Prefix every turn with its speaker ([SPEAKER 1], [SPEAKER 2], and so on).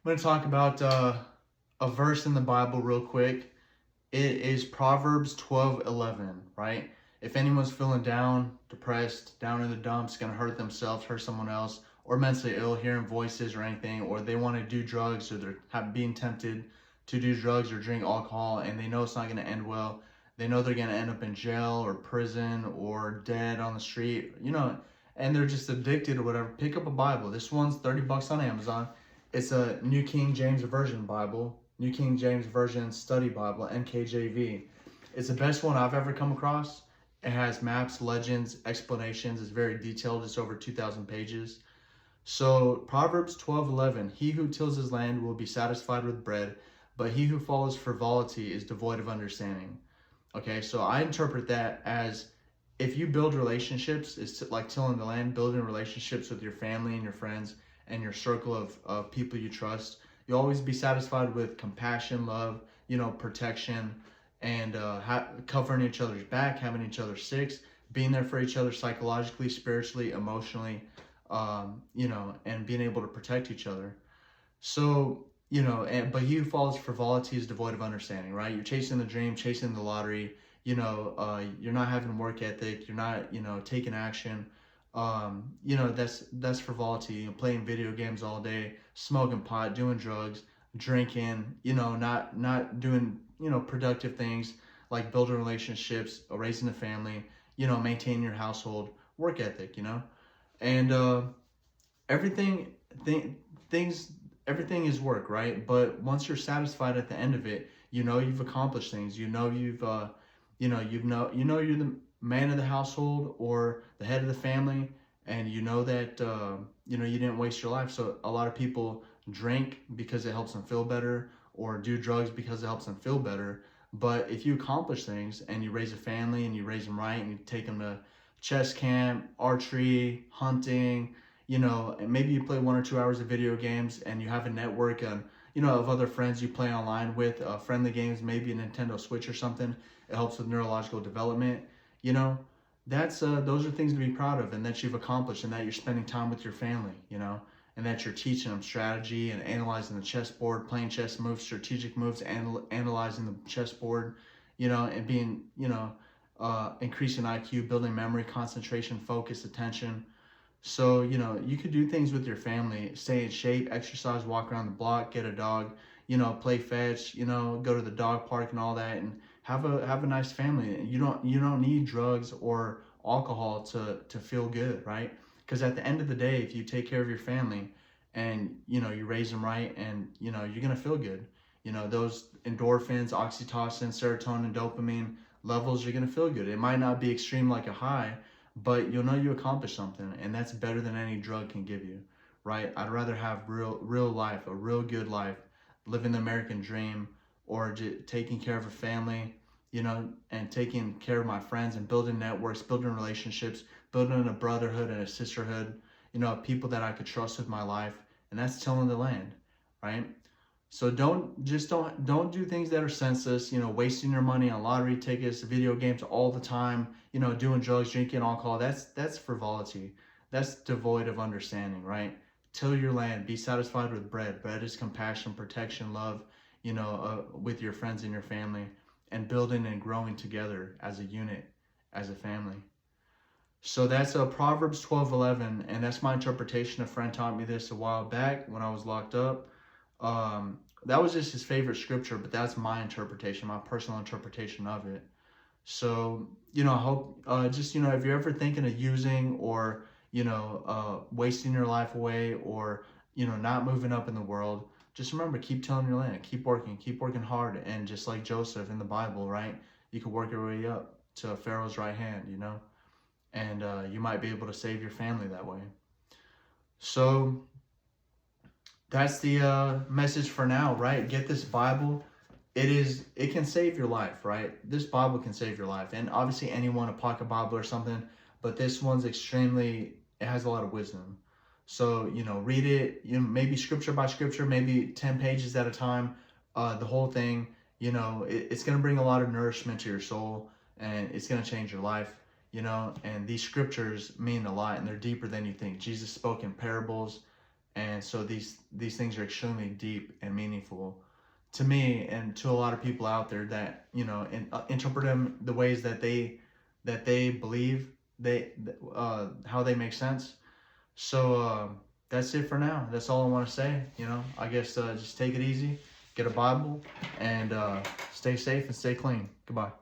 [SPEAKER 1] I'm going to talk about a verse in the Bible real quick. It is Proverbs 12:11, right? If anyone's feeling down, depressed, down in the dumps, going to hurt themselves, hurt someone else, or mentally ill, hearing voices or anything, or they want to do drugs, or they're being tempted to do drugs or drink alcohol, and they know it's not going to end well. They know they're going to end up in jail or prison or dead on the street, and they're just addicted or whatever. Pick up a Bible. This one's $30 on Amazon. It's a New King James Version Bible, New King James Version Study Bible, NKJV. It's the best one I've ever come across. It has maps, legends, explanations. It's very detailed. It's over 2,000 pages. So Proverbs 12:11, he who tills his land will be satisfied with bread, but he who follows frivolity is devoid of understanding. Okay, so I interpret that as if you build relationships, it's like tilling the land, building relationships with your family and your friends and your circle of people you trust. You'll always be satisfied with compassion, love, protection, and covering each other's back, having each other's six, being there for each other psychologically, spiritually, emotionally, and being able to protect each other. So, but he who follows frivolity is devoid of understanding, right? You're chasing the dream, chasing the lottery, you're not having work ethic, you're not, taking action. That's frivolity, playing video games all day, smoking pot, doing drugs, drinking, not doing, productive things like building relationships, raising a family, maintaining your household, work ethic, and everything th- things everything is work, right? But once you're satisfied at the end of it, you've accomplished things. You're the man of the household or the head of the family, and you know that you didn't waste your life. So a lot of people drink because it helps them feel better, or do drugs because it helps them feel better. But if you accomplish things and you raise a family and you raise them right and you take them to chess camp, archery, hunting, and maybe you play 1 or 2 hours of video games and you have a network of other friends you play online with, friendly games, maybe a Nintendo Switch or something. It helps with neurological development. You know, that's those are things to be proud of, and that you've accomplished, and that you're spending time with your family. And that you're teaching them strategy and analyzing the chessboard, playing chess moves, strategic moves, and analyzing the chessboard. And being increasing IQ, building memory, concentration, focus, attention. So, you could do things with your family, stay in shape, exercise, walk around the block, get a dog, play fetch, go to the dog park and all that, and have a nice family. You don't need drugs or alcohol to feel good, right? Because at the end of the day, if you take care of your family and, you raise them right, and, you're going to feel good. Those endorphins, oxytocin, serotonin, dopamine levels, you're going to feel good. It might not be extreme like a high, but you'll know you accomplished something, and that's better than any drug can give you, right? I'd rather have real life, a real good life, living the American dream, or taking care of a family, and taking care of my friends and building networks, building relationships, building a brotherhood and a sisterhood, people that I could trust with my life, and that's tilling the land, right? So don't do things that are senseless, wasting your money on lottery tickets, video games all the time, doing drugs, drinking alcohol. That's frivolity. That's devoid of understanding, right? Till your land, be satisfied with bread. Bread is compassion, protection, love, with your friends and your family, and building and growing together as a unit, as a family. So that's Proverbs 12:11, and that's my interpretation. A friend taught me this a while back when I was locked up. That was just his favorite scripture, but that's my interpretation, my personal interpretation of it. So, I hope, just, if you're ever thinking of using, or, wasting your life away, or, not moving up in the world, just remember, keep tilling your land, keep working hard. And just like Joseph in the Bible, right? You can work your way up to Pharaoh's right hand, and you might be able to save your family that way. So, that's the message for now, right? Get this Bible. It can save your life, right? This Bible can save your life. And obviously anyone, a pocket Bible or something, but this one's it has a lot of wisdom. So, read it, maybe scripture by scripture, maybe 10 pages at a time, the whole thing. It's going to bring a lot of nourishment to your soul, and it's going to change your life, and these scriptures mean a lot, and they're deeper than you think. Jesus spoke in parables, And so these things are extremely deep and meaningful to me and to a lot of people out there that interpret them the ways that they believe how they make sense. So that's it for now. That's all I want to say. I guess just take it easy, get a Bible, and stay safe and stay clean. Goodbye.